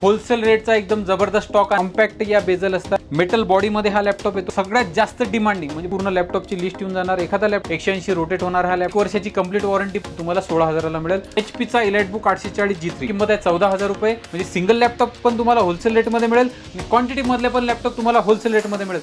Wholesale रेटचा एकदम जबरदस्त stock compact या बेजल असतात. मेटल बॉडी मध्ये हा लॅपटॉप येतो. सगळ्यात जास्त डिमांडिंग म्हणजे पूर्ण लॅपटॉपची लिस्ट येऊन जाणार. एखादा लॅपटॉप 180 रोटेट होणार. हा लॅपटॉप वर्षाची कंप्लीट वॉरंटी तुम्हाला 16,000 ला मिळेल. HP चा EliteBook 840 G3 किंमत आहे 14,000 रुपये. म्हणजे सिंगल लॅपटॉप पण तुम्हाला होलसेल रेट मध्ये मिळेल आणि क्वांटिटी मधले पण लॅपटॉप तुम्हाला होलसेल रेट मध्ये मिळेल.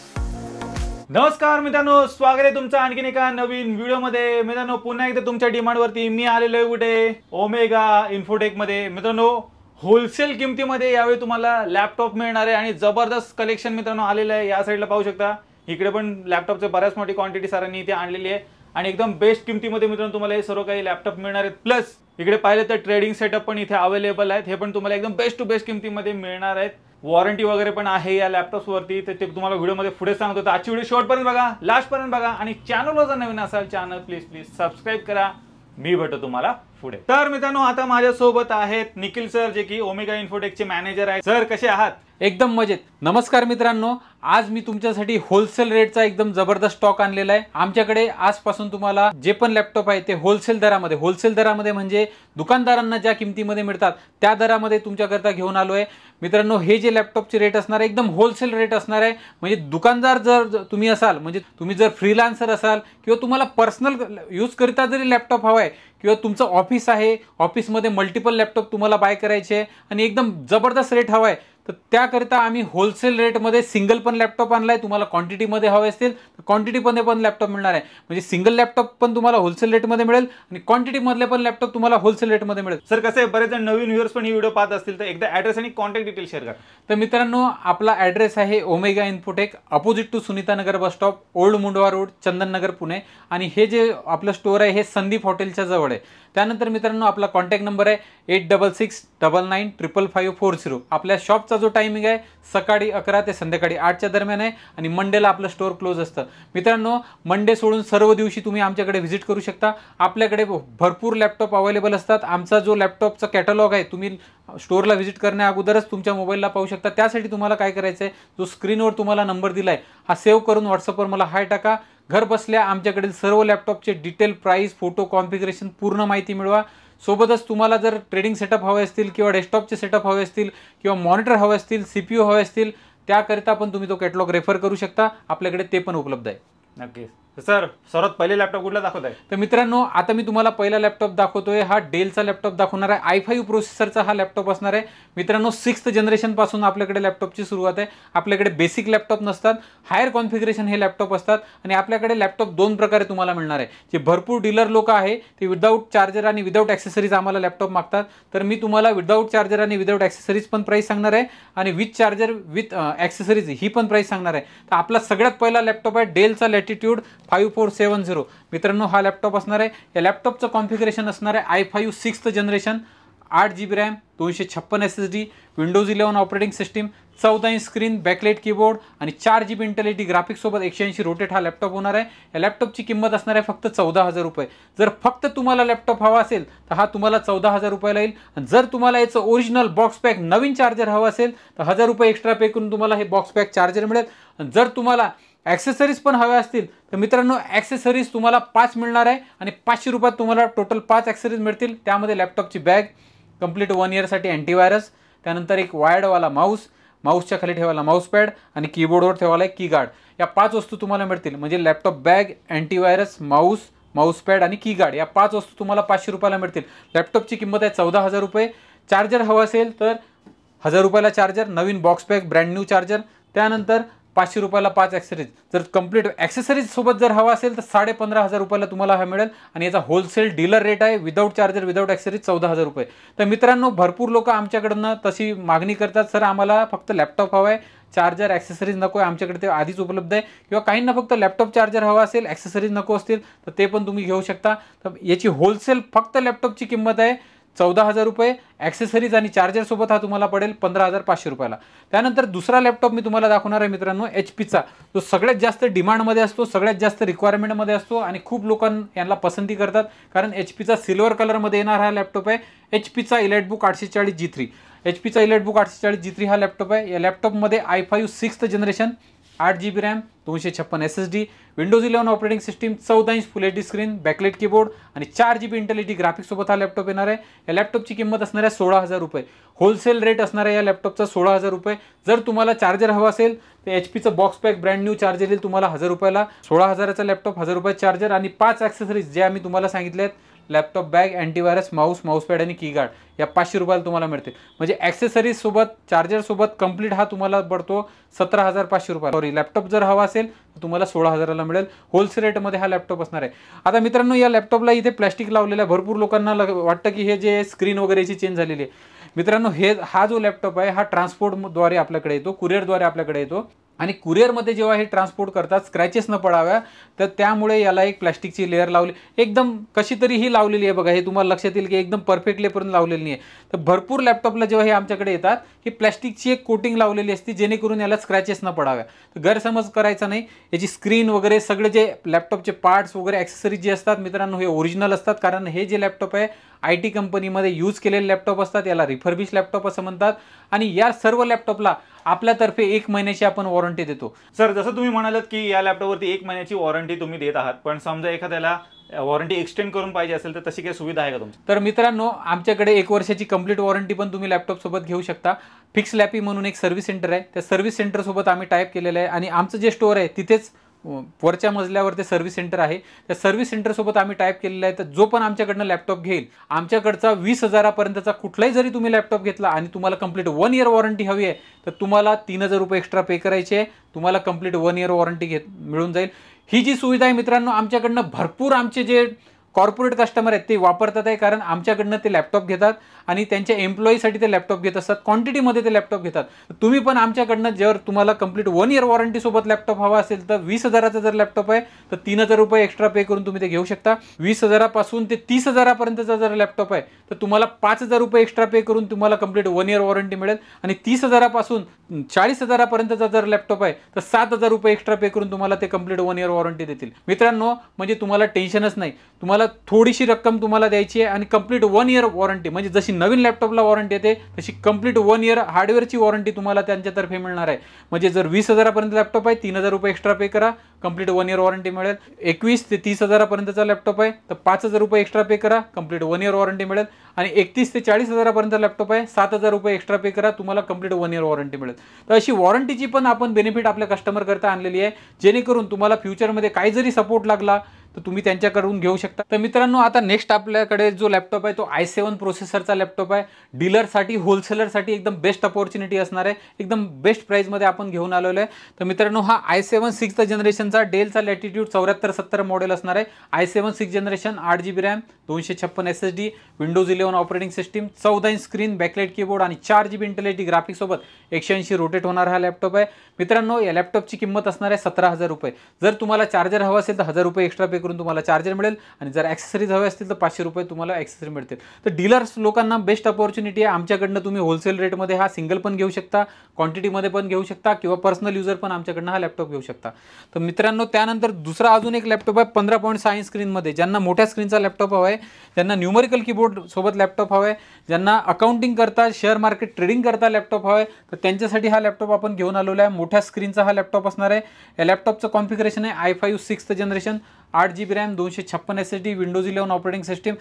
नमस्कार मित्रांनो, स्वागत आहे तुमचं आणखीन एका नवीन व्हिडिओमध्ये. मित्रांनो, पुन्हा एकदा तुमच्या डिमांडवरती मी आलेलो आहे कुठे ओमेगा इन्फोटेक मध्ये. मित्रांनो, होलसेल किमतीमध्ये यावेळी तुम्हाला लॅपटॉप मिळणार आहे आणि जबरदस्त कलेक्शन मित्रांनो आलेलं आहे. या साईडला पाहू शकता, इकडे पण लॅपटॉपचे बऱ्याच मोठी क्वांटिटी सरांनी इथे आणलेली आहे आणि एकदम बेस्ट किमतीमध्ये मित्रांनो तुम्हाला हे सर्व काही लॅपटॉप मिळणार आहेत. प्लस इकडे पाहिलं तर ट्रेडिंग सेटअप पण इथे अवेलेबल आहेत. हे पण तुम्हाला एकदम बेस्ट टू बेस्ट किमतीमध्ये मिळणार आहेत. वॉरंटी वगैरे पण आहे या लॅपटॉप्स वरती, तर ते तुम्हाला व्हिडिओमध्ये पुढे सांगतो. तर आजची व्हिडिओ शेवटपर्यंत बघा, लास्टपर्यंत बघा आणि चॅनलवर जर नवीन असाल चॅनल प्लीज सबस्क्राईब करा. मी भेटतो तुम्हाला पुढे. तर मित्रांनो, आता माझ्यासोबत आहेत निखिल सर, जे की ओमेगा इन्फोटेकचे मॅनेजर आहेत. सर, कसे आहात? एकदम मजेत. नमस्कार मित्रांनो, आज मी तुमच्यासाठी होलसेल रेटचा एकदम जबरदस्त स्टॉक आणलेला आहे. आमच्याकडे आजपासून तुम्हाला जे पण लॅपटॉप आहे ते होलसेल दरामध्ये म्हणजे दुकानदारांना ज्या किमतीमध्ये मिळतात त्या दरामध्ये तुमच्याकरता घेऊन आलो आहे. मित्रांनो, हे जे लॅपटॉपचे रेट असणार आहे एकदम होलसेल रेट असणार आहे. म्हणजे दुकानदार जर तुम्ही असाल, म्हणजे तुम्ही जर फ्रीलान्सर असाल किंवा तुम्हाला पर्सनल यूज करिता जरी लॅपटॉप हवा आहे किंवा तुमचं ऑफिस आहे, ऑफिसमध्ये मल्टिपल लॅपटॉप तुम्हाला बाय करायचे आहे आणि एकदम जबरदस्त रेट हवा आहे, तर त्याकरिता आम्ही होलसेल रेटमध्ये सिंगल पण लॅपटॉप आणलाय. तुम्हाला क्वांटिटीमध्ये हवे असतील तर क्वांटिटीमध्ये पण लॅपटॉप मिळणार आहे. म्हणजे सिंगल लॅपटॉप पण तुम्हाला होलसेल रेटमध्ये मिळेल आणि क्वांटिटीमधले पण लॅपटॉप तुम्हाला होलसेल रेटमध्ये मिळेल. सर, कसं आहे, बरेच जण नवीन व्ह्यूअर्स पण ही व्हिडिओ पाहत असतील, तर एकदा ऍड्रेस आणि कॉन्टॅक्ट डिटेल शेअर करा. तर मित्रांनो, आपला ॲड्रेस आहे Omega Infotech, opposite to Sunita Nagar bus stop, old Mundhwa road, Chandannagar, Pune. आणि हे जे आपलं स्टोअर आहे हे संदीप हॉटेलच्या जवळ आहे. त्यानंतर मित्रांनो, आपला कॉन्टॅक्ट नंबर आहे 8669955540. आपल्या शॉपचा जो टायमिंग आहे सकाळी 11 ते संध्याकाळी 8च्या दरम्यान आहे आणि मंडेला आपलं स्टोअर क्लोज असतं. मित्रांनो, मंडे सोडून सर्व दिवशी तुम्ही आमच्याकडे व्हिजिट करू शकता. आपल्याकडे भरपूर लॅपटॉप अवेलेबल असतात. आमचा जो लॅपटॉपचा कॅटलॉग आहे तुम्ही स्टोअरला व्हिजिट करण्या अगोदरच तुमच्या मोबाईलला पाहू शकता. त्यासाठी तुम्हाला काय करायचं आहे, जो स्क्रीनवर तुम्हाला नंबर दिला आहे हा सेव्ह करून व्हॉट्सअपवर मला हाय टाका. घर बसल्या आमच्याकडील सर्व लॅपटॉपचे डिटेल, प्राइस, फोटो, कॉन्फिगरेशन पूर्ण माहिती मिळवा. सोबतच तुम्हाला जर ट्रेडिंग सेटअप हवे असतील किंवा डेस्कटॉपचे सेटअप हवे असतील किंवा मॉनिटर हवे असतील, CPU हवे असतील, त्याकरिता पण तुम्ही तो कॅटलॉग रेफर करू शकता. आपल्याकडे ते पण उपलब्ध आहे. नक्कीच. सर, सर्वात पहिले लॅपटॉप कुठला दाखवत आहे? तर मित्रांनो, आता मी तुम्हाला पहिला लॅपटॉप दाखवतोय. हा डेलचा लॅपटॉप दाखवणार आहे. i5 प्रोसेसरचा हा लॅपटॉप असणार आहे. मित्रांनो, 6th जनरेशन पासून आपल्याकडे लॅपटॉपची सुरुवात आहे. आपल्याकडे बेसिक लॅपटॉप नसतात, हायर कॉन्फिगरेशन हे लॅपटॉप असतात. आणि आपल्याकडे लॅपटॉप दोन प्रकारे तुम्हाला मिळणार आहे. जे भरपूर डीलर लोक आहे ते विदाऊट चार्जर आणि विदाऊट ॲक्सेसरीज आम्हाला लॅपटॉप मागतात, तर मी तुम्हाला विदाऊट चार्जर आणि विदाऊट ॲक्सेसरीज पण प्राईस सांगणार आहे आणि विथ चार्जर विथ ॲक्सेसरीज ही पण प्राईस सांगणार आहे. तर आपला सगळ्यात पहिला लॅपटॉप आहे डेलचा लॅटिट्यूड 5470. मित्रांनो, हा लॅपटॉप असणार आहे. या लॅपटॉपचं कॉन्फिगरेशन असणार आहे i5 6th generation, 8GB RAM, 256 SSD, Windows 11 operating system, 14 inch screen, backlight keyboard आणि 4GB इंटेलिटी ग्राफिक्स सोबत 180 रोटेट हा लॅपटॉप होणार आहे. या लॅपटॉपची किंमत असणार आहे फक्त 14,000 रुपये. जर फक्त तुम्हाला लॅपटॉप हवा असेल तर हा तुम्हाला 14,000 रुपयाला येईल. आणि जर तुम्हाला याचं ओरिजिनल बॉक्स पॅक नवीन चार्जर हवा असेल तर 1000 रुपये एक्स्ट्रा पे करून तुम्हाला हे बॉक्स पॅक चार्जर मिळेल. आणि जर तुम्हाला ॲक्सेसरीज पण हव्या असतील तर मित्रांनो, ॲक्सेसरीज तुम्हाला 5 मिळणार आहे आणि 500 रुपयात तुम्हाला टोटल 5 ॲक्सेसरीज मिळतील. त्यामध्ये लॅपटॉपची बॅग, कंप्लीट 1 इयरसाठी अँटीव्हायरस, त्यानंतर एक वायर्डवाला माऊसच्या खाली ठेवायला माऊस पॅड आणि कीबोर्डवर ठेवायला एक कीगार्ड. या 5 वस्तू तुम्हाला मिळतील. म्हणजे laptop bag, antivirus, Mouse pad आणि कीगार्ड या 5 वस्तू तुम्हाला 500 रुपयाला मिळतील. लॅपटॉपची किंमत आहे 14,000 रुपये. चार्जर हवं असेल तर 1000 रुपयाला चार्जर, नवीन box pack, brand new charger, त्यानंतर 500 रुपयाला 5 ॲक्सेसरीज. जर कंप्लीट ॲक्सेसरीज सोबत जर हवा असेल तर 15,500 रुपयाला तुम्हाला हा मिळेल. आणि याचा होलसेल डीलर रेट आहे विदाऊट चार्जर विदाऊट ॲक्सेसरीज 14,000 रुपये. तर मित्रांनो, भरपूर लोक आमच्याकडनं तशी मागणी करतात, सर आम्हाला फक्त लॅपटॉप हवा आहे, चार्जर ॲक्सेसरीज नको आहे. आमच्याकडे ते आधीच उपलब्ध आहे. किंवा काहींना फक्त लॅपटॉप चार्जर हवा असेल, ॲक्सेसरीज नको असतील तर ते पण तुम्ही घेऊ शकता. तर याची होलसेल फक्त लॅपटॉपची किंमत आहे 14,000 रुपये. ॲक्सेसरीज आणि चार्जर सोबत हा तुम्हाला पडेल 15,500 रुपयाला. त्यानंतर दुसरा लॅपटॉप मी तुम्हाला दाखवणार आहे मित्रांनो, HPचा, जो सगळ्यात जास्त डिमांडमध्ये असतो, सगळ्यात जास्त रिक्वायरमेंटमध्ये असतो आणि खूप लोक यांना पसंती करतात. कारण HPचा सिल्वर कलरमध्ये येणार हा लॅपटॉप आहे. HPचा EliteBook 840 G3. HPचा EliteBook 840 G3 हा लॅपटॉप आहे. या लॅपटॉपमध्ये i5 6th generation, 8 GB RAM, 256 SSD, Windows 11 operating system, 14 inch full HD screen, backlight keyboard आणि 4 GB इंटेल HD ग्राफिक्स सोबत हा लॅपटॉप येणार आहे। या लॅपटॉपची किंमत असणार आहे 16,000 रुपये। होलसेल रेट असणार आहे या लॅपटॉपचा 16,000 रुपये। जर तुम्हाला चार्जर हवा असेल तर HPचं box pack brand new charger येईल तुम्हाला 1000 रुपयाला। 16,000चा लॅपटॉप, 1000 रुपये चार्जर आणि 5 ॲक्सेसरीज जे आम्ही तुम्हाला सांगितले आहेत, laptop bag, antivirus, Mouse pad आणि कीगार्ड या 500 रुपयाला तुम्हाला मिळते। म्हणजे ॲक्सेसरीज सोबत चार्जर सोबत कंप्लीट हा तुम्हाला पडतो 17,500 रुपये। सॉरी, लॅपटॉप जर हवा असेल तर तुम्हाला 16,000ला मिळेल। होलसेल रेटमध्ये हा लॅपटॉप असणार आहे। आता मित्रांनो, या लॅपटॉपला इथे प्लॅस्टिक लावलेलं आहे। भरपूर लोकांना वाटतं की हे जे स्क्रीन वगैरेची चेंज झालेली आहे। मित्रांनो, हा जो लॅपटॉप आहे हा ट्रान्सपोर्टद्वारे आपल्याकडे येतो, कुरिअरद्वारे आपल्याकडे येतो आणि कुरिअरमध्ये जेव्हा हे ट्रान्सपोर्ट करतात स्क्रॅचेस न पडाव्या तर त्यामुळे याला एक प्लॅस्टिकची लेअर लावली, एकदम कशी तरी ही लावलेली आहे बघा। हे तुम्हाला लक्षात येईल की एकदम परफेक्टली पर्यंत लावलेली नाही आहे। तर भरपूर लॅपटॉपला जेव्हा हे आमच्याकडे येतात ही प्लॅस्टिकची एक कोटिंग लावलेली असते जेणेकरून याला स्क्रॅचेस न पडाव्या। तर गैरसमज करायचा नाही। याची स्क्रीन वगैरे सगळे जे लॅपटॉपचे पार्ट्स वगैरे ॲक्सेसरीज जे असतात मित्रांनो हे ओरिजिनल असतात, कारण हे जे लॅपटॉप आहे IT कंपनीमध्ये यूज केलेले लॅपटॉप असतात, याला रिफर्बिश लॅपटॉप असं म्हणतात। आणि या सर्व लॅपटॉपला आपल्यातर्फे 1 महिन्याची आपण वॉरंटी देतो। सर, जसं तुम्ही म्हणालात की या लॅपटॉपवरती 1 महिन्याची वॉरंटी तुम्ही देत आहात, पण समजा एखाद्याला वॉरंटी एक्सटेंड करून पाहिजे असेल तर तशी काही सुविधा आहे का तुमची? तर मित्रांनो, आमच्याकडे 1 वर्षाची कंप्लीट वॉरंटी पण तुम्ही लॅपटॉप सोबत घेऊ शकता। फिक्स लॅपी म्हणून एक सर्व्हिस सेंटर आहे, त्या सर्व्हिस सेंटर सोबत आम्ही टाईप केलेलं आहे आणि आमचं जे स्टोअर आहे तिथेच वरच्या मजल्यावर ते सर्व्हिस सेंटर आहे। त्या सर्व्हिस सेंटर सोबत आम्ही टाईप केलेलं आहे। तर जो पण आमच्याकडनं लॅपटॉप घेईल, आमच्याकडचा 20,000 पर्यंतचा कुठलाही जरी तुम्ही लॅपटॉप घेतला आणि तुम्हाला कंप्लीट 1 इयर वॉरंटी हवी आहे तर तुम्हाला 3,000 रुपये एक्स्ट्रा पे करायचे आहे। तुम्हाला कंप्लीट 1 इयर वॉरंटी मिळून जाईल। ही जी सुविधा आहे मित्रांनो, आमच्याकडनं भरपूर आमचे जे कॉर्पोरेट कस्टमर आहेत ते वापरतात आहे, कारण आमच्याकडनं ते लॅपटॉप घेतात आणि त्यांच्या एम्प्लॉईसाठी ते लॅपटॉप घेत असतात, क्वांटिटीमध्ये ते लॅपटॉप घेतात। तुम्ही पण आमच्याकडनं जर तुम्हाला कंप्लीट 1 इयर वॉरंटी सोबत लॅपटॉप हवा असेल तर 20,000चा जर लॅपटॉप आहे तर 3,000 रुपये एक्स्ट्रा पे करून तुम्ही ते घेऊ शकता। 20,000 पासून ते 30,000 पर्यंतचा जर लॅपटॉप आहे तर तुम्हाला 5,000 रुपये एक्स्ट्रा पे करून तुम्हाला कंप्लीट 1 इयर वॉरंटी मिळेल आणि 30,000 पासून 40,000 पर्यंतचा जर लॅपटॉप आहे तर 7,000 रुपये एक्स्ट्रा पे करून तुम्हाला ते कंप्लीट 1 इयर वॉरंटी देतील। मित्रांनो, म्हणजे तुम्हाला टेन्शनच नाही। तुम्हाला थोडीशी रक्कम तुम्हाला द्यायची आहे आणि कंप्लीट 1 इयर वॉरंटी, म्हणजे जशी नवीन लॅपटॉपला वॉरंटी येते तशी कंप्लीट 1 इयर हार्डवेअरची वॉरंटी तुम्हाला त्यांच्यातर्फे मिळणार आहे। म्हणजे जर 20,000 पर्यंत लॅपटॉप आहे, 3,000 रुपये एक्स्ट्रा पे करा, कंप्लीट 1 इयर वॉरंटी मिळेल। 21 ते 30,000 पर्यंतचा लॅपटॉप आहे तर 5,000 रुपये एक्स्ट्रा पे करा, कंप्लीट 1 इयर वॉरंटी मिळेल। आणि 31 ते 40,000 पर्यंत लॅपटॉप आहे, 7,000 रुपये एक्स्ट्रा पे करा, तुम्हाला कंप्लीट 1 इयर वॉरंटी मिळेल। तर अशी वॉरंटीची पण आपण बेनिफिट आपल्या कस्टमर करता आणलेली आहे, जेणेकरून तुम्हाला फ्युचरमध्ये काही जरी सपोर्ट लागला तर तुम्ही त्यांच्याकडून घेऊ शकता। तर मित्रांनो, आता नेक्स्ट आपल्याकडे जो लॅपटॉप आहे तो i7 प्रोसेसरचा लॅपटॉप आहे। डीलरसाठी, होलसेलरसाठी एकदम बेस्ट अपॉर्च्युनिटी असणार आहे, एकदम बेस्ट प्राइसमध्ये आपण घेऊन आलेलो आहे। तर मित्रांनो, हा i7 6th जनरेशनचा डेलचा लॅटिट्यूड 7470 मॉडेल असणार आहे। i7 6th generation, 8 GB RAM, 256 SSD, Windows 11 operating system, 14 inch screen, backlight keyboard आणि 4 GB इंटेल HD ग्राफिक्स सोबत 180 रोटेट होणार हा लॅपटॉप आहे। मित्रांनो, या लॅपटॉपची किंमत असणार आहे 17,000 रुपये। जर तुम्हाला चार्जर हवा असेल तर 1000 रुपये एक्स्ट्रा पे करून तुम्हाला चार्जर मिळेल आणि जर ॲक्सेसरीज हवे असतील तर 500 रुपये तुम्हाला ॲक्सेसरी मिळतील। तर डीलर्स लोकांना बेस्ट अपॉर्च्युनिटी आहे। आमच्याकडनं तुम्ही होलसेल रेटमध्ये हा सिंगल पण घेऊ शकता, क्वांटिटीमध्ये पण घेऊ शकता किंवा पर्सनल युजर पण आमच्याकडनं हा लॅपटॉप घेऊ शकता। तर मित्रांनो, त्यानंतर दुसरा अजून एक लॅपटॉप आहे 15.6 इंच स्क्रीनमध्ये। ज्यांना मोठ्या स्क्रीनचा लॅपटॉप हवा आहे, ज्यांना न्यूमरिकल कीबोर्ड सोबत लॅपटॉप हवा आहे, ज्यांना अकाउंटिंग करता, शेअर मार्केट ट्रेडिंग करता लॅपटॉप हवा आहे, तर त्यांच्यासाठी हा लॅपटॉप आपण घेऊन आलेलो आहे। मोठ्या स्क्रीनचा हा लॅपटॉप असणार आहे। या लॅपटॉपचं कॉन्फिगरेशन आहे i5 6th generation, 8 GB RAM, 256 SSD, Windows 11 operating system,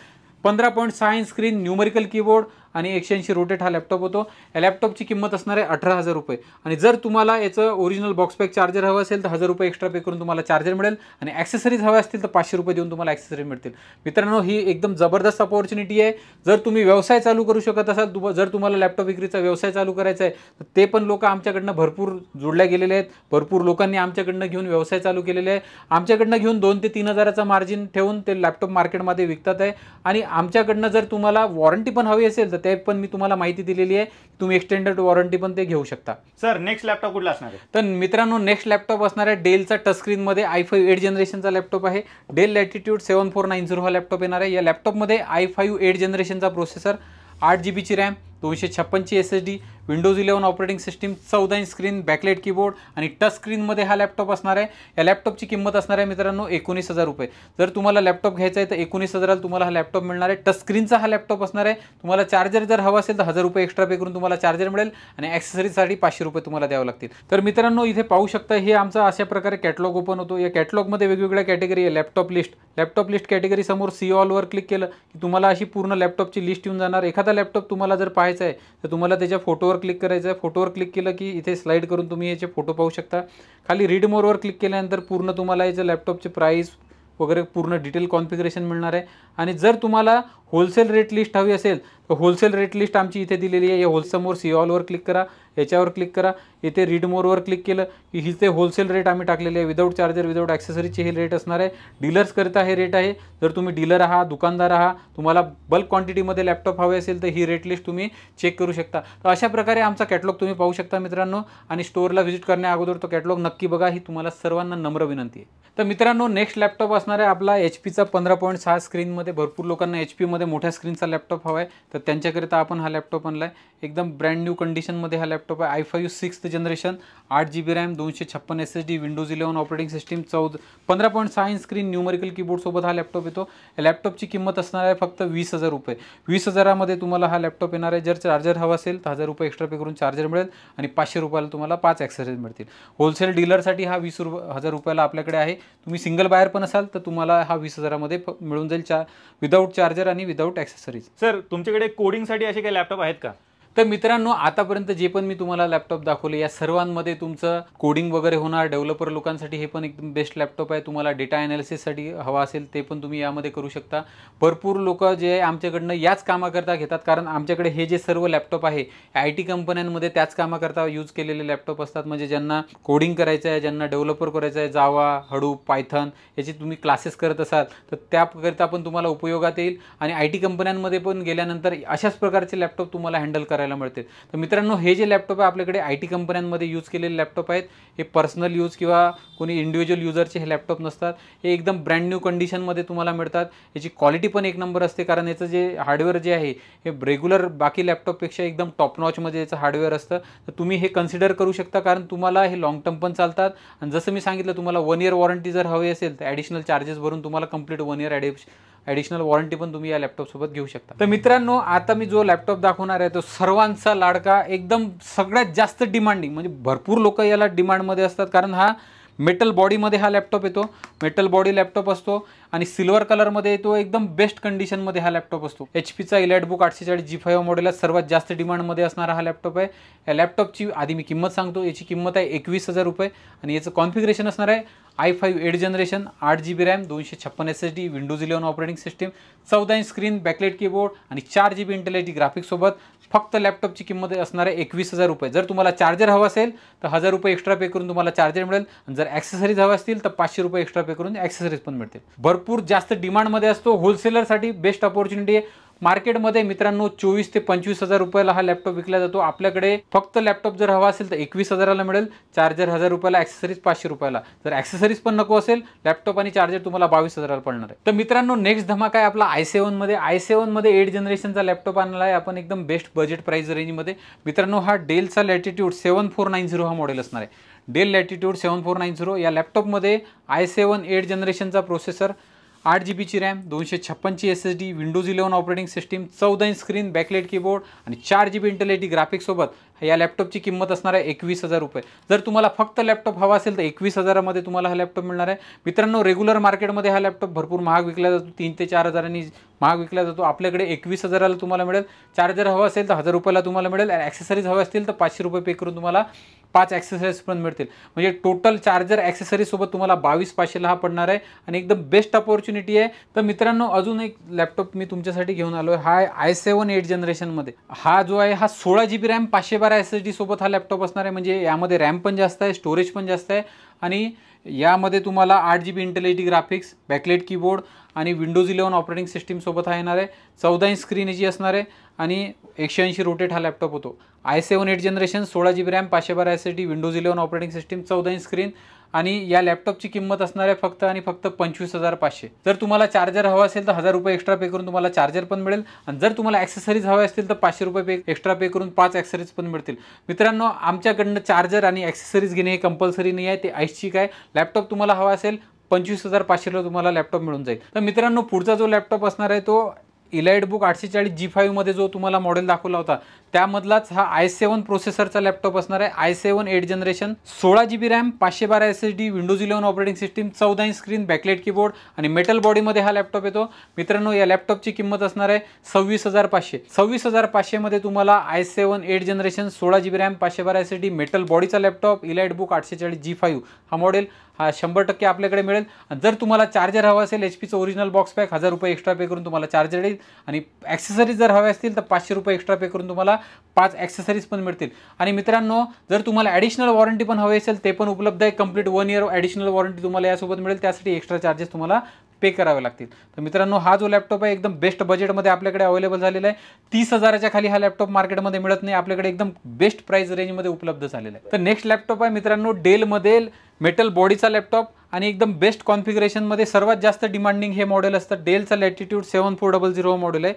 15.6 inch screen, numerical keyboard आणि 180 रोटेट हा लॅपटॉप होतो। या लॅपटॉपची किंमत असणार आहे 18,000 रुपये आणि जर तुम्हाला याचं ओरिजिनल बॉक्स पॅक चार्जर हवं असेल तर 1000 रुपये एक्स्ट्रा पे करून तुम्हाला चार्जर मिळेल आणि ॲक्सेसरीज हवे असतील तर 500 रुपये देऊन तुम्हाला ॲक्सेसरी मिळतील। मित्रांनो, ही एकदम जबरदस्त अपॉर्च्युनिटी आहे। जर तुम्ही व्यवसाय चालू करू शकत असाल, जर तुम्हाला लॅपटॉप विक्रीचा व्यवसाय चालू करायचा आहे तर ते पण लोक आमच्याकडनं भरपूर जोडल्या गेलेले आहेत। भरपूर लोकांनी आमच्याकडनं घेऊन व्यवसाय चालू केलेले आहे। आमच्याकडनं घेऊन 2 ते 3,000चा मार्जिन ठेवून ते लॅपटॉप मार्केटमध्ये विकतात आहे आणि आमच्याकडनं जर तुम्हाला वॉरंटी पण हवी असेल तर ते पण मी तुम्हाला माहिती दिलेली आहे, तुम्ही एक्सटेंडेड वॉरंटी पण ते घेऊ शकता। सर, नेक्स्ट लॅपटॉप कुठला असणार आहे? तर मित्रांनो, नेक्स्ट लॅपटॉप असणार आहे डेलचा टच स्क्रीनमध्ये i5 8 जनरेशनचा लॅपटॉप आहे। डेल लॅटिट्यूड 7490 हा लॅपटॉप येणार आहे। या लॅपटॉपमध्ये i5 8 जनरेशनचा प्रोसेसर, 8 GB ची रॅम, 256ची SSD, Windows 11 operating system, 14 inch screen, backlight keyboard आणि टच स्क्रीनमध्ये हा लॅपटॉप असणार आहे। या लॅपटॉपची किंमत असणार आहे मित्रांनो 19,000 रुपये। जर तुम्हाला लॅपटॉप घ्यायचा आहे तर 19,000ला तुम्हाला हा लॅपटॉप मिळणार आहे। टच स्क्रीनचा हा लॅपटॉप असणार आहे। तुम्हाला चार्जर जर हवा असेल तर 1000 रुपये एक्स्ट्रा पे करून तुम्हाला चार्जर मिळेल आणि ॲक्सेसरीजसाठी 500 रुपये तुम्हाला द्यावे लागतील। तर मित्रांनो इथे पाहू शकता हे आमचा अशा प्रकारे कॅटलॉग ओपन होतो। या कॅटलॉगमध्ये वेगवेगळ्या कॅटेगरी आहे। लॅपटॉप लिस्ट कॅटेगरी समोर सी ऑलवर क्लिक केलं की तुम्हाला अशी पूर्ण लॅपटॉपची लिस्ट येऊन जाणार। एखादा लॅपटॉप तुम्हाला जर पाहायचा आहे तर तुम्हाला त्याच्या फोटोवर क्लिक करायचं आहे। फोटोवर क्लिक केलं की इथे स्लाइड करून तुम्ही याचे फोटो पाहू शकता। खाली रीड मोरवर क्लिक केल्यानंतर पूर्ण तुम्हाला याचं लॅपटॉपचे प्राइस वगैरे पूर्ण डिटेल कॉन्फिगरेशन मिळणार आहे। आणि जर तुम्हाला होलसेल रेट लिस्ट हवी असेल तर होलसेल रेट लिस्ट आमची इथे दिलेली आहे। या होलसेलवर सी ऑलवर क्लिक करा, याच्यावर क्लिक करा, इथे रीड मोरवर क्लिक केलं की हिचे होलसेल रेट आम्ही टाकलेले आहे। विदाऊट चार्जर विदाऊट ॲक्सेसरीचे हे रेट असणार आहे। डीलर्सकरिता हे रेट आहे। जर तुम्ही डीलर आहात, दुकानदार आहात, तुम्हाला बल्क क्वांटिटीमध्ये लॅपटॉप हवे असेल तर ही रेट लिस्ट तुम्ही चेक करू शकता। तर अशा प्रकारे आमचा कॅटलॉग तुम्ही पाहू शकता मित्रांनो। आणि स्टोअरला व्हिजिट करण्या अगोदर तो कॅटलॉग नक्की बघा, ही तुम्हाला सर्वांना नम्र विनंती आहे। तर मित्रांनो नेक्स्ट लॅपटॉप असणार आहे आपला HPचा 15.6 स्क्रीनमध्ये। भरपूर लोकांना HPमध्ये मोठ्या स्क्रीनचा लॅपटॉप हवा आहे तर त्यांच्याकरिता आपण हा लॅपटॉप आणला आहे। एकदम ब्रँड न्यू कंडिशनमध्ये हा लॅपटॉप आहे। i5 6th generation, 8GB RAM, 256 SSD, Windows 11 operating system, 15.6 inch screen, numerical keyboard सोबत हा लॅपटॉप येतो। या लॅपटॉपची किंमत असणार आहे फक्त 20,000 रुपये। 20,000मध्ये तुम्हाला हा लॅपटॉप येणार आहे। जर चार्जर हवा असेल तर 1000 रुपये एक्स्ट्रा पे करून चार्जर मिळेल आणि 500 रुपयाला तुम्हाला 5 ॲक्सेसरीज मिळतील। होलसेल डीलरसाठी हा 20,000 रुपयाला आपल्याकडे आहे। तुम्ही सिंगल बायर पण असाल तर तुम्हाला हा 20,000मध्ये मिळून जाईल विदाऊट चार्जर आणि विदाऊट ॲक्सेसरीज। सर तुमच्याकडे कोडिंगसाठी असे काही लॅपटॉप आहेत का? तर मित्रांनो आतापर्यंत जे पण मी तुम्हाला लॅपटॉप दाखवले या सर्वांमध्ये तुमचं कोडिंग वगैरे होणार। डेव्हलपर लोकांसाठी हे पण एकदम बेस्ट लॅपटॉप आहे। तुम्हाला डेटा ॲनालिसिससाठी हवा असेल ते पण तुम्ही यामध्ये करू शकता। भरपूर लोक जे आमच्याकडनं याच कामाकरता घेतात, कारण आमच्याकडे हे जे सर्व लॅपटॉप आहे IT कंपन्यांमध्ये त्याच कामाकरता यूज केलेले लॅपटॉप असतात। म्हणजे ज्यांना कोडिंग करायचं आहे, ज्यांना डेव्हलपर करायचं आहे, जावा, हडूप, पायथन याचे तुम्ही क्लासेस करत असाल तर त्याकरिता पण तुम्हाला उपयोगात येईल। आणि IT कंपन्यांमध्ये पण गेल्यानंतर अशाच प्रकारचे लॅपटॉप तुम्हाला हँडल करायला मिळते। तर मित्रांनो हे जे लॅपटॉप आहे आपल्याकडे IT कंपन्यांमध्ये यूज केलेले लॅपटॉप आहेत। हे पर्सनल यूज किंवा कोणी इंडिव्हिज्युअल युजरचे हे लॅपटॉप नसतात। हे एकदम ब्रँड न्यू कंडिशनमध्ये तुम्हाला मिळतात। याची क्वालिटी पण एक नंबर असते, कारण याचं जे हार्डवेअर जे आहे हे रेग्युलर बाकी लॅपटॉपपेक्षा एकदम टॉप नॉचमध्ये याचं हार्डवेअर असतं। तर तुम्ही हे कन्सिडर करू शकता, कारण तुम्हाला हे लॉंग टर्म पण चालतात। आणि जसं मी सांगितलं तुम्हाला 1 इयर वॉरंटी जर हवी असेल तर ॲडिशनल चार्जेस भरून तुम्हाला कंप्लीट 1 इयर ॲडिशनल वॉरंटी पण तुम्ही या लॅपटॉपसोबत घेऊ शकता। तर मित्रांनो आता मी जो लॅपटॉप दाखवणार आहे तो सर्वांचा लाडका, एकदम सगळ्यात जास्त डिमांडिंग, म्हणजे भरपूर लोक याला डिमांडमध्ये असतात, कारण हा मेटल बॉडीमध्ये हा लॅपटॉप येतो। मेटल बॉडी लॅपटॉप असतो आणि सिल्वर कलरमध्ये येतो। एकदम बेस्ट कंडिशनमध्ये हा लॅपटॉप असतो। HPचा EliteBook 840 G5 मॉडेल सर्वात जास्त डिमांडमध्ये असणारा हा लॅपटॉप आहे। या लॅपटॉपची आधी मी किंमत सांगतो। याची किंमत आहे 21,000 रुपये आणि याचं कॉन्फिगरेशन असणार आहे i5 8th generation, 8GB RAM, 256 SSD, Windows 11 operating system, 14 inch screen, backlight keyboard आणि 4GB इंटेल HD ग्राफिक्स सोबत। फक्त लॅपटॉपची किंमत असणार आहे 21,000 रुपये। जर तुम्हाला चार्जर हवा असेल तर 1000 रुपये एक्स्ट्रा पे करून तुम्हाला चार्जर मिळेल आणि जर ॲक्सेसरीज हवा असतील तर 500 रुपये एक्स्ट्रा पे करून ॲक्सेसरीज पण मिळतील। भरपूर जास्त डिमांडमध्ये असतो। होलसेलरसाठी बेस्ट अपॉर्च्युनिटी आहे। मार्केटमध्ये मित्रांनो 24,000 ते 25,000 रुपयाला हा लॅपटॉप विकला जातो। आपल्याकडे फक्त लॅपटॉप जर हवा असेल तर 21,000ला मिळेल। चार्जर 1000 रुपयाला, ॲक्सेसरीज 500 रुपयाला। जर ॲक्सेसरीज पण नको असेल लॅपटॉप आणि चार्जर तुम्हाला 22,000ला पडणार आहे। तर मित्रांनो नेक्स्ट धमाका आहे आपला i7मध्ये। i7मध्ये 8th जनरेशनचा लॅपटॉप आणला आहे आपण एकदम बेस्ट बजेट प्राइस रेंजमध्ये। मित्रांनो हा डेलचा लॅटिट्यूड 7490 हा मॉडेल असणार आहे। डेल लॅटिट्यूड 7490 या लॅपटॉपमध्ये i7 8th जनरेशनचा processor, 8GB RAM, 256 SSD, Windows 11 operating system, 14 inch screen, backlight keyboard आणि 4GB इंटेल HD ग्राफिक्स सोबत या लॅपटॉपची किंमत असणार आहे 21,000 रुपये। जर तुम्हाला फक्त लॅपटॉप हवा असेल तर 21,000मध्ये तुम्हाला हा लॅपटॉप मिळणार आहे। मित्रांनो रेग्युलर मार्केटमध्ये हा लॅपटॉप भरपूर महाग विकला जातो, 3 ते 4 हजारांनी महाग विकला जातो। आपल्याकडे 21,000ला तुम्हाला मिळेल। चार्जर हवा असेल तर 1000 रुपयाला तुम्हाला मिळेल। ॲक्सेसरीज हवे असतील तर 500 रुपये पे करून तुम्हाला 5 ॲक्सेसरीज पण मिळतील। म्हणजे टोटल चार्जर ॲक्सेसरीज सोबत तुम्हाला 22,500ला हा पडणार आहे आणि एकदम बेस्ट अपॉर्च्युनिटी आहे। तर मित्रांनो अजून एक लॅपटॉप मी तुमच्यासाठी घेऊन आलो आहे। हा i7 8th जनरेशनमध्ये हा जो आहे हा 16GB रॅम, 512 SSD सोबत हा लॅपटॉप असणार आहे। म्हणजे यामध्ये रॅम पण जास्त आहे, स्टोरेज पण जास्त आहे आणि यामध्ये तुम्हाला 8GB Intel HD graphics, backlight keyboard आणि विंडोज 11 ऑपरेटिंग सिस्टीम सोबत हा येणार आहे। 14 इंच स्क्रीन याची असणार आहे आणि 180 रोटेट हा लॅपटॉप होतो. i7 8 generation, 16 GB RAM, 512 SSD, Windows 11 operating system, 14 inch screen. आणि या लॅपटॉपची किंमत असणार आहे फक्त आणि फक्त 25,500. जर तुम्हाला चार्जर हवा असेल तर 1000 रुपये एक्स्ट्रा पे करून तुम्हाला चार्जर पण मिळेल. आणि जर तुम्हाला ॲक्सेसरीज हवे असतील तर 500 रुपये एक्स्ट्रा पे करून 5 ॲक्सेसरीज पण मिळतील. मित्रांनो, आमच्याकडनं चार्जर आणि ॲक्सेसरीज घेणे हे कंपल्सरी नाही आहे, ते ऐच्छिक आहे. लॅपटॉप तुम्हाला हवा असेल 25,500ला तुम्हाला लॅपटॉप मिळून जाईल. तर मित्रांनो, पुढचा जो लॅपटॉप असणार आहे तो EliteBook 840 G5 मध्ये जो तुम्हाला मॉडेल दाखवला होता त्यामधलाच हा i7 प्रोसेसरचा लॅपटॉप असणार आहे. i7 8 generation, 16 GB RAM, 512 SSD, Windows 11 operating system, 14 inch screen, backlight keyboard आणि मेटल बॉडीमध्ये हा लॅपटॉप येतो. मित्रांनो, या लॅपटॉपची किंमत असणार आहे 26,500. 26,500 मध्ये तुम्हाला i7 8 generation, 16 GB RAM, 512 SSD, metal बॉडीचा लॅपटॉप EliteBook 840 G5 हा मॉडेल हा 100% आपल्याकडे मिळेल. जर तुम्हाला चार्जर हवा असेल HPचं ओरिजिनल बॉक्स पॅक 1000 रुपये एक्स्ट्रा पे करून तुम्हाला चार्जर येईल. आणि ॲक्सेसरीज जर हवे असतील तर 500 रुपये एक्स्ट्रा पे करून तुम्हाला 5 ॲक्सेसरीज पण मिळतील. आणि मित्रांनो, जर तुम्हाला ॲडिशनल वॉरंटी पण हवी असेल ते पण उपलब्ध आहे. कंप्लीट 1 इयर ॲडिशनल वॉरंटी तुम्हाला यासोबत मिळेल. त्यासाठी एक्स्ट्रा चार्जेस तुम्हाला पे करावे लागतील. तर मित्रांनो, हा जो लॅपटॉप आहे एकदम बेस्ट बजेटमध्ये आपल्याकडे अवेलेबल झालेला आहे. 30,000च्या खाली हा लॅपटॉप मार्केटमध्ये मिळत नाही, आपल्याकडे एकदम बेस्ट प्राइस रेंजमध्ये उपलब्ध झालेला आहे. तर नेक्स्ट लॅपटॉप आहे मित्रांनो डेलमध्ये मेटल बॉडीचा लॅपटॉप आणि एकदम बेस्ट कॉन्फिगरेशनमध्ये सर्वात जास्त डिमांडिंग हे मॉडेल असतं. डेलचा लॅटिट्यूड 7400 मॉडेल आहे.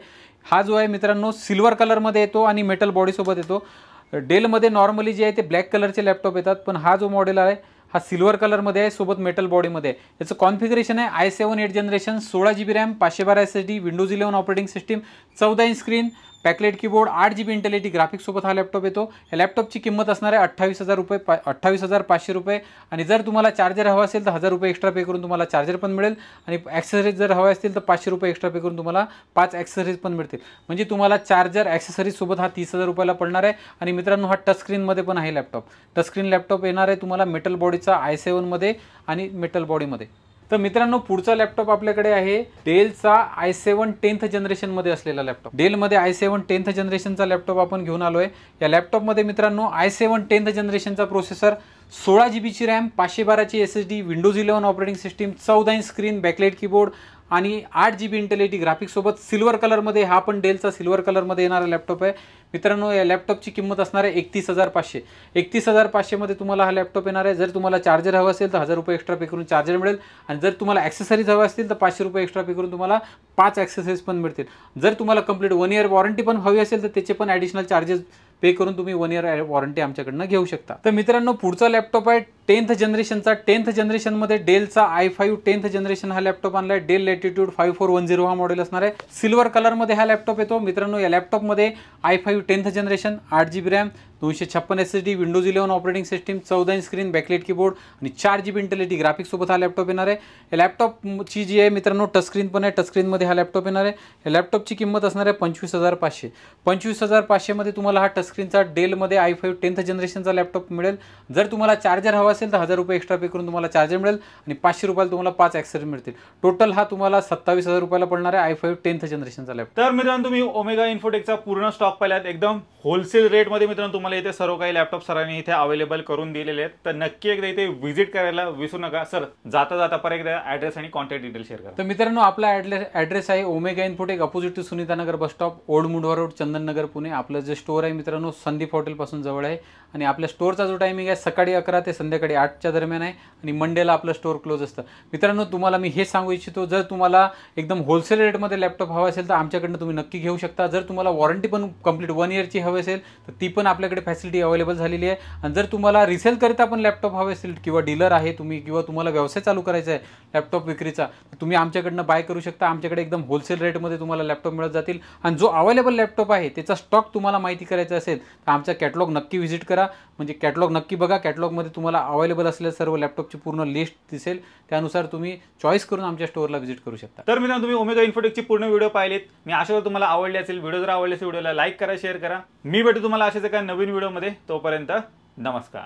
हा जो आहे मित्रांनो सिल्वर कलरमध्ये येतो आणि मेटल बॉडीसोबत येतो. डेलमध्ये नॉर्मली जे आहे ते ब्लॅक कलरचे लॅपटॉप येतात, पण हा जो मॉडेल आहे हा सिल्वर कलरमध्ये आहे सोबत मेटल बॉडीमध्ये आहे. याचं कॉन्फिगरेशन आहे i7 8 generation, 16 GB RAM, 512 SSD, Windows 11 operating system, 14 inch screen, backlight keyboard, 8 GB Intel HD ग्राफिक्ससोबत हा लॅपटॉप येतो. या लॅपटॉपची किंमत असणार आहे 28,500 रुपये. आणि जर तुम्हाला चार्जर हवा असेल तर 1000 रुपये एक्स्ट्रा पे करून तुम्हाला चार्जर पण मिळेल. आणि ॲक्सेसरीज जर हवे असतील तर 500 रुपये एक्स्ट्रा पे करून तुम्हाला 5 ॲक्सेसरीज पण मिळतील. म्हणजे तुम्हाला चार्जर ॲक्सेसरीजसोबत हा 30,000 रुपयाला पडणार आहे. आणि मित्रांनो, हा टच स्क्रीनमध्ये पण आहे लॅपटॉप. टच स्क्रीन लॅपटॉप येणार आहे तुम्हाला मेटल बॉडीचा i7 मध्ये आणि मेटल बॉडीमध्ये. तर मित्रांनो, पुढचा लॅपटॉप आपल्याकडे आहे डेलचा i7 10th जनरेशनमध्ये असलेला लॅपटॉप. डेलमध्ये i7 10th जनरेशनचा लॅपटॉप आपण घेऊन आलो आहे. या लॅपटॉपमध्ये मित्रांनो i7 10th जनरेशनचा processor, 16 GB RAM, 512 SSD, Windows 11 operating system, 14 inch screen, backlight keyboard आणि 8 GB इंटेलिटी ग्राफिक्ससोबत सिल्वर कलरमध्ये, हा पण डेलचा सिल्वर कलरमध्ये येणारा लॅपटॉप आहे. मित्रांनो, या लॅपटॉपची किंमत असणार आहे 31,500. 31,500 मध्ये तुम्हाला हा लॅपटॉप येणार आहे. जर तुम्हाला चार्जर हवं असेल तर 1000 रुपये एक्स्ट्रा पे करून चार्जर मिळेल. आणि जर तुम्हाला ॲक्सेसरीज हवं असतील तर 500 रुपये एक्स्ट्रा पे करून तुम्हाला 5 ॲक्सेसरीज पण मिळतील. जर तुम्हाला कंप्लीट 1 इयर वॉरंटी पण हवी असेल तर त्याचे पण ॲडिशनल चार्जेस पे करून तुम्ही 1 इयर वॉरंटी आमच्याकडनं घेऊ शकता. तर मित्रांनो, पुढचा लॅपटॉप आहे 10th जनरेशनचा. 10th जनरेशनमध्ये डेलचा i5 10th जनरेशन हा लॅपटॉप आणला आहे. डेल लॅटिट्यूड 5410 हा मॉडेल असणार आहे. सिल्वर कलरमध्ये हा लॅपटॉप येतो. मित्रांनो, या लॅपटॉपमध्ये i5 10th generation, 8 GB RAM, 256 SSD, Windows 11 operating system, 14 inch screen, backlight keyboard आणि 4 GB इंटेलिटी ग्राफिक्ससोबत हा लॅपटॉप येणार आहे. या लॅपटॉपची जी आहे मित्रांनो टच स्क्रीन पण आहे. टच स्क्रीनमध्ये हा लॅपटॉप येणार आहे. या लॅपटॉपची किंमत असणार आहे 25,500. 25,500 मध्ये तुम्हाला हा टच स्क्रीनचा डेलमध्ये i5 10th जनरेशनचा लॅपटॉप मिळेल. जर तुम्हाला चार्जर हवा असेल तर 1000 रुपये एक्स्ट्रा पे करून तुम्हाला चार्जर मिळेल आणि 500 रुपयाला तुम्हाला 5 ॲक्सेसरीज मिळतील. टोटल हा तुम्हाला 27,000 रुपयाला पडणार आहे i5 10th जनरेशनचा लॅपटॉप. तर मित्रांनो, तुम्ही ओमेगा इन्फोटेकचा पूर्ण स्टॉक पाहिलात. एकदम होलसेल रेटमध्ये मित्रांनो तुम्हाला इथे सर्व काही लॅपटॉप सरांनी इथे अवेलेबल करून दिलेले आहेत. तर नक्की एकदा इथे व्हिजिट करायला विसरू नका. सर, जाता जाता परत एकदा ॲड्रेस आणि कॉन्टॅक्ट डिटेल शेअर करा. तर मित्रांनो, आपला ॲड्रेस आहे Omega Infotech, opposite to Sunitanagar bus stop, old Mundhwa road, Chandannagar, Pune. आपलं जे स्टोअर आहे मित्रांनो संदीप हॉटेलपासून जवळ आहे. आणि आपल्या स्टोअरचा जो टायमिंग आहे सकाळी 11 ते संध्याकाळी 8च्या दरम्यान आहे. आणि मंडेला आपलं स्टोअर क्लोज असतं. मित्रांनो, तुम्हाला मी हे सांगू इच्छितो, जर तुम्हाला एकदम होलसेल रेटमध्ये लॅपटॉप हवा असेल तर आमच्याकडनं तुम्ही नक्की घेऊ शकता. जर तुम्हाला वॉरंटी पण कंप्लीट 1 इयरची हवी असेल तर ती पण आपल्याकडे फॅसिलिटी अवेलेबल झालेली आहे. आणि जर तुम्हाला रिसेल करिता पण लॅपटॉप हवे असेल किंवा डीलर आहे तुम्ही किंवा तुम्हाला व्यवसाय चालू करायचा आहे लॅपटॉप विक्रीचा, तर तुम्ही आमच्याकडनं बाय करू शकता. आमच्याकडे एकदम होलसेल रेटमध्ये तुम्हाला लॅपटॉप मिळत जातील. आणि जो अवेलेबल लॅपटॉप आहे त्याचा स्टॉक तुम्हाला माहिती करायचा असेल तर आमचा कॅटलॉग नक्की व्हिजिट करा. म्हणजे कॅटलॉग नक्की बघा. कॅटलॉगमध्ये तुम्हाला अवेलेबल असलेल्या सर्व लॅपटॉपची पूर्ण लिस्ट दिसेल. त्यानुसार तुम्ही चॉईस करून आमच्या स्टोअरला व्हिजिट करू शकता. तर मित्रांनो, तुम्ही ओमेगा इन्फोटेकची पूर्ण व्हिडिओ पाहिलेत. मी आशा करतो तुम्हाला आवडली असेल. व्हिडिओ जर आवडली असेल व्हिडिओला लाईक करा, शेअर करा. मी भेटू तुम्हाला अशाच एका नवीन व्हिडिओमध्ये. तोपर्यंत नमस्कार.